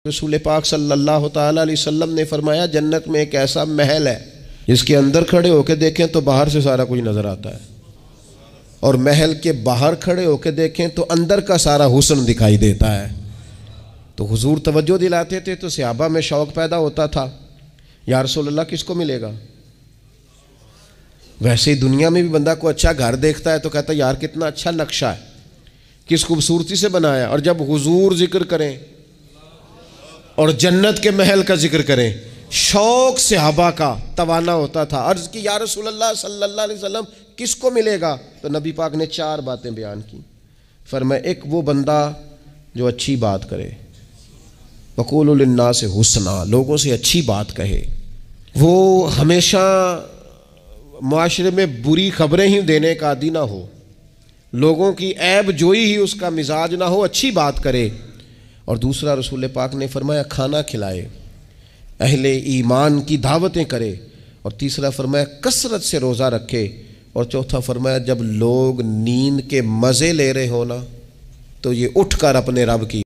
رسول پاک صلی اللہ تعالیٰ علیہ وسلم نے فرمایا جنت میں ایک ایسا محل ہے جس کے اندر کھڑے ہو کے دیکھیں تو باہر سے سارا کچھ نظر آتا ہے، اور محل کے باہر کھڑے ہو کے دیکھیں تو اندر کا سارا حسن دکھائی دیتا ہے۔ تو حضور توجہ دلاتے تھے تو صحابہ میں شوق پیدا ہوتا تھا، یا رسول اللہ کس کو ملے گا؟ ویسے ہی دنیا میں بھی بندہ کو اچھا گھر دیکھتا ہے تو کہتا ہے یار کتنا اچھا نقشہ ہے، کس خوبصورتی سے بنایا، اور جب حضور ذکر کریں اور جنت کے محل کا ذکر کریں شوق صحابہ کا توانا ہوتا تھا۔ عرض کی یا رسول اللہ صلی اللہ علیہ وسلم کس کو ملے گا؟ تو نبی پاک نے 4 باتیں بیان کی۔ فرمایا ایک وہ بندہ جو اچھی بات کرے، وقولوا للناس حسنا، لوگوں سے اچھی بات کہے، وہ ہمیشہ معاشرے میں بری خبریں ہی دینے کا عادی نہ ہو، لوگوں کی عیب جوئی ہی اس کا مزاج نہ ہو، اچھی بات کرے۔ اور دوسرا رسول پاک نے فرمایا کھانا کھلائے، اہل ایمان کی دعوتیں کرے، اور تیسرا فرمایا کثرت سے روزہ رکھے، اور چوتھا فرمایا جب لوگ نیند کے مزے لے رہے ہو نا تو یہ اٹھ کر اپنے رب کی